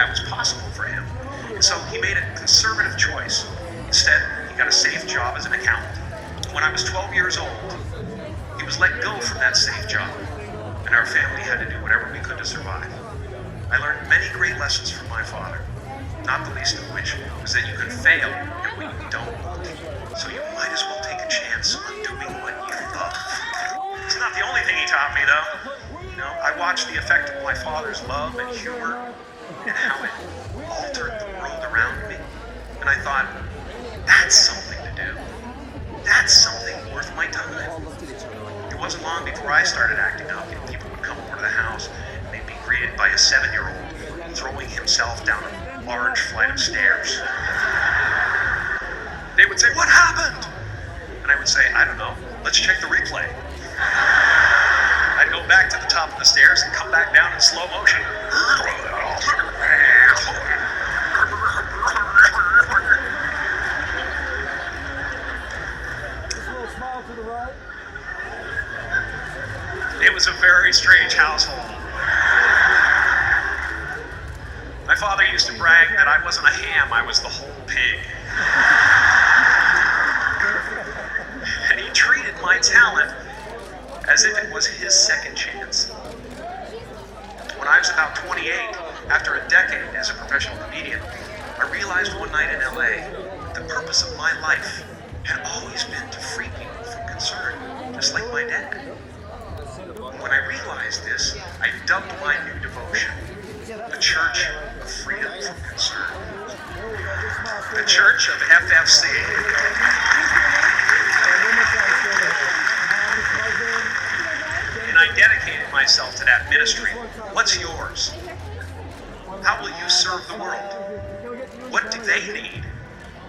that was possible for him. And so he made a conservative choice. Instead, he got a safe job as an accountant. When I was 12 years old, he was let go from that safe job, and our family had to do whatever we could to survive. I learned many great lessons from my father, not the least of which was that you can fail at what you don't want. So you might as well take a chance on doing what you love. It's not the only thing he taught me, though. You know, I watched the effect of my father's love and humor and how it altered the world around me. And I thought, that's something to do. That's something worth my time. It wasn't long before I started acting up. You know, people would come over to the house and they'd be greeted by a 7-year-old throwing himself down a large flight of stairs. They would say, "What happened?" And I would say, "I don't know. Let's check the replay." I'd go back to the top of the stairs and come back down in slow motion. It was a very strange household. My father used to brag that I wasn't a ham, I was the whole pig. And he treated my talent as if it was his second chance. When I was about 28, after a decade as a professional comedian, I realized one night in LA that the purpose of my life had always been to free people from concern, just like my dad. When I realized this, I dubbed my new devotion the Church of Freedom from Concern. The Church of FFC. And I dedicated myself to that ministry. What's yours? How will you serve the world? What do they need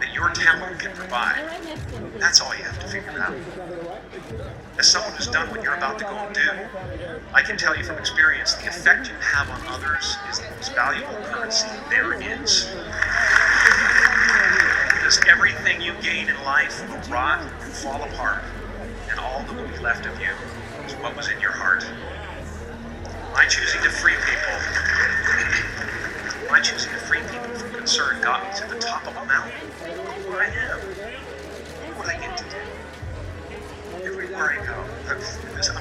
that your talent can provide? That's all you have to figure out. As someone who's done what you're about to go and do, I can tell you from experience, the effect you have on others is the most valuable currency there is. Because everything you gain in life will rot and fall apart, and all that will be left of you is what was in your heart. My choosing to free people from concern got me to the top of a mountain. Look where I am. Look what I get to do. Everywhere I go, I'm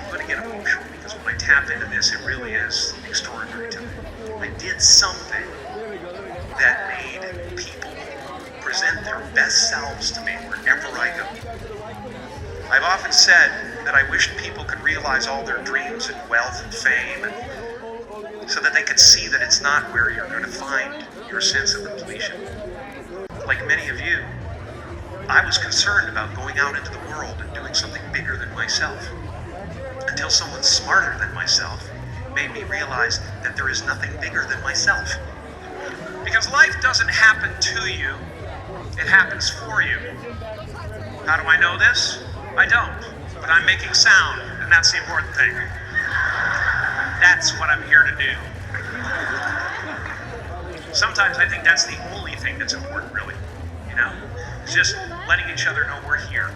going to get emotional because when I tap into this, it really is extraordinary to me. I did something that made people present their best selves to me wherever I go. I've often said that I wished people could realize all their dreams and wealth and fame, so that they could see that it's not where you're going to find your sense of completion. Like many of you, I was concerned about going out into the world and doing something bigger than myself, until someone smarter than myself made me realize that there is nothing bigger than myself. Because life doesn't happen to you, it happens for you. How do I know this? I don't, but I'm making sound, and that's the important thing. That's what I'm here to do. Sometimes I think that's the only thing that's important, really. You know? It's just letting each other know we're here.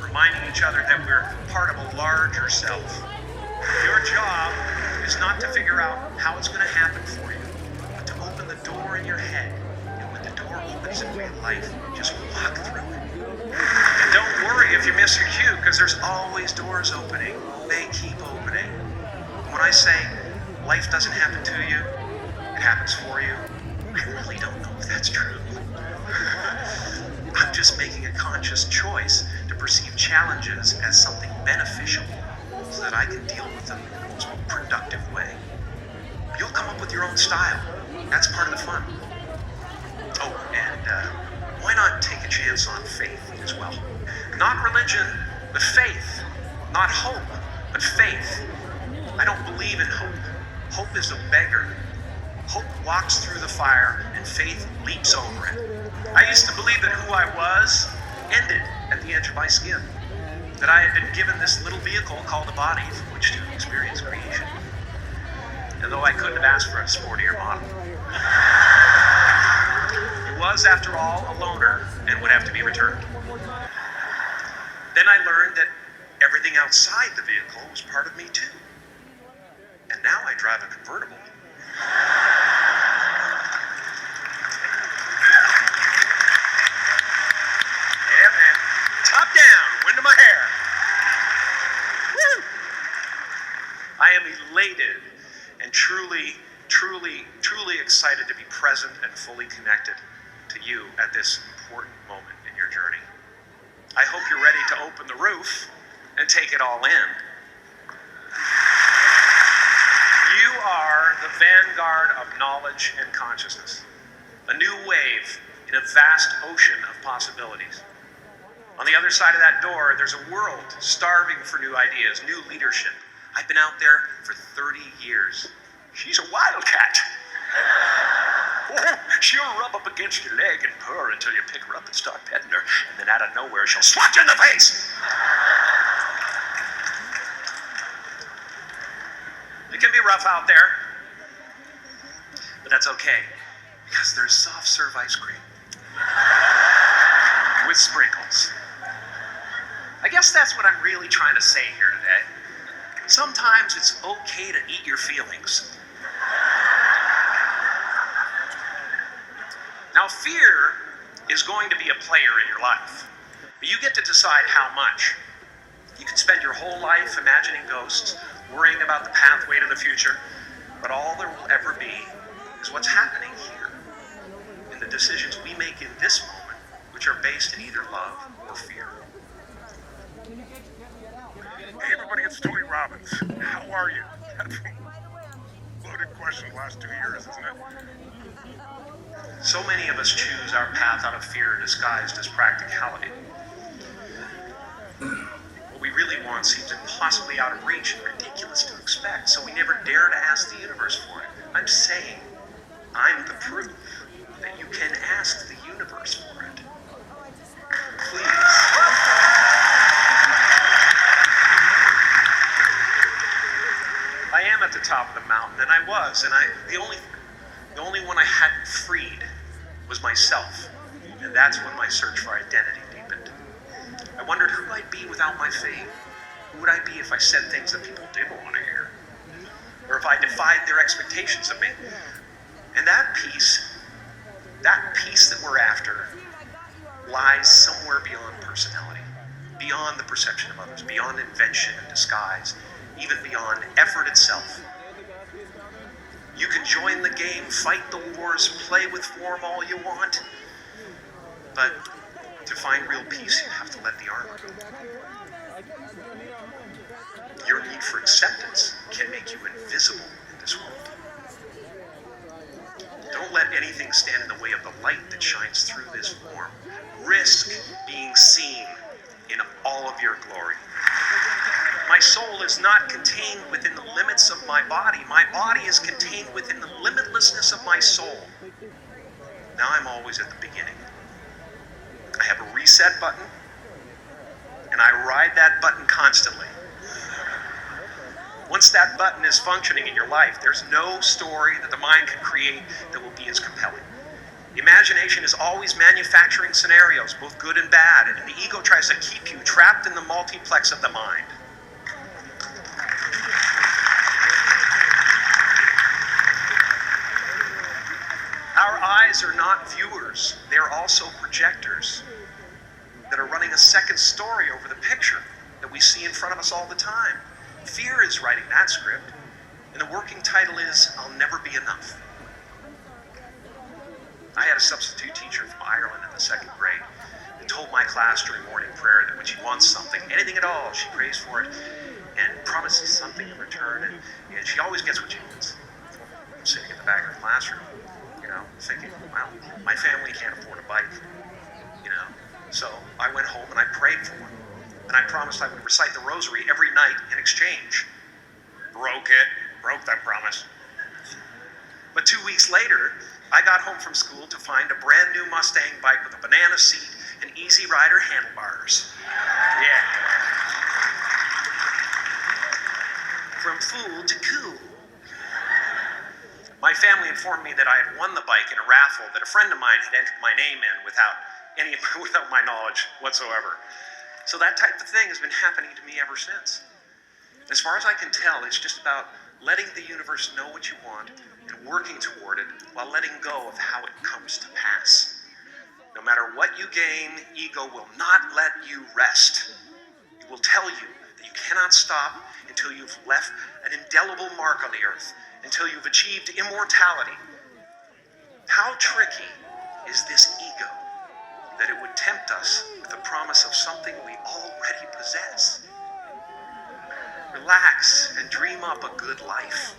Reminding each other that we're part of a larger self. Your job is not to figure out how it's going to happen for you, but to open the door in your head. And when the door opens in real life, just walk through it. And don't worry if you miss your cue, because there's always doors opening. They keep opening. When I say life doesn't happen to you, it happens for you, I really don't know if that's true. I'm just making a conscious choice to perceive challenges as something beneficial so that I can deal with them in the most productive way. You'll come up with your own style. That's part of the fun. Oh, and why not take a chance on faith as well? Not religion, but faith. Not hope, but faith. I don't believe in hope. Hope is a beggar. Hope walks through the fire and faith leaps over it. I used to believe that who I was ended at the edge of my skin. That I had been given this little vehicle called a body from which to experience creation. And though I couldn't have asked for a sportier model. It was, after all, a loaner and would have to be returned. Then I learned that everything outside the vehicle was part of me too. And now I drive a convertible. I am elated and truly excited to be present and fully connected to you at this important moment in your journey. I hope you're ready to open the roof and take it all in. You are the vanguard of knowledge and consciousness, a new wave in a vast ocean of possibilities. On the other side of that door, there's a world starving for new ideas, new leadership. I've been out there for 30 years. She's a wildcat. Oh, she'll rub up against your leg and purr until you pick her up and start petting her, and then out of nowhere she'll swat you in the face. It can be rough out there, but that's okay, because there's soft serve ice cream with sprinkles. I guess that's what I'm really trying to say here today. Sometimes it's okay to eat your feelings. Now, fear is going to be a player in your life, but you get to decide how much. You can spend your whole life imagining ghosts, worrying about the pathway to the future, but all there will ever be is what's happening here, in the decisions we make in this moment, which are based in either love or fear. Hey everybody, it's Tony Robbins. How are you? That's a loaded question the last 2 years, isn't it? So many of us choose our path out of fear disguised as practicality. What we really want seems impossibly out of reach and ridiculous to expect, so we never dare to ask the universe for it. I'm saying, I'm the proof that you can ask the universe for it. Please. I am at the top of the mountain, and the only one I hadn't freed was myself, and that's when my search for identity deepened. I wondered who I'd be without my faith. Who would I be if I said things that people didn't want to hear? Or if I defied their expectations of me? And that peace that we're after, lies somewhere beyond personality, beyond the perception of others, beyond invention and disguise, even beyond effort itself. You can join the game, fight the wars, play with form all you want, but to find real peace, you have to let the armor go. Your need for acceptance can make you invisible in this world. Don't let anything stand in the way of the light that shines through this form. Risk being seen in all of your glory. My soul is not contained within the limits of my body. My body is contained within the limitlessness of my soul. Now I'm always at the beginning. I have a reset button, and I ride that button constantly. Once that button is functioning in your life, there's no story that the mind can create that will be as compelling. The imagination is always manufacturing scenarios, both good and bad, and the ego tries to keep you trapped in the multiplex of the mind. Our eyes are not viewers, they're also projectors that are running a second story over the picture that we see in front of us all the time. Fear is writing that script, and the working title is, I'll Never Be Enough. I had a substitute teacher from Ireland in the 2nd grade that told my class during morning prayer that when she wants something, anything at all, she prays for it and promises something in return, and she always gets what she wants. I'm sitting in the back of the classroom, thinking, well, my family can't afford a bike, So I went home and I prayed for her. And I promised I would recite the rosary every night in exchange. Broke that promise. But 2 weeks later, I got home from school to find a brand new Mustang bike with a banana seat and Easy Rider handlebars. Yeah. From fool to cool. My family informed me that I had won the bike in a raffle that a friend of mine had entered my name in without my knowledge whatsoever. So that type of thing has been happening to me ever since. As far as I can tell, it's just about letting the universe know what you want and working toward it while letting go of how it comes to pass. No matter what you gain, ego will not let you rest. It will tell you that you cannot stop until you've left an indelible mark on the earth, until you've achieved immortality. How tricky is this ego that it would tempt us with the promise of something we already possess? Relax and dream up a good life.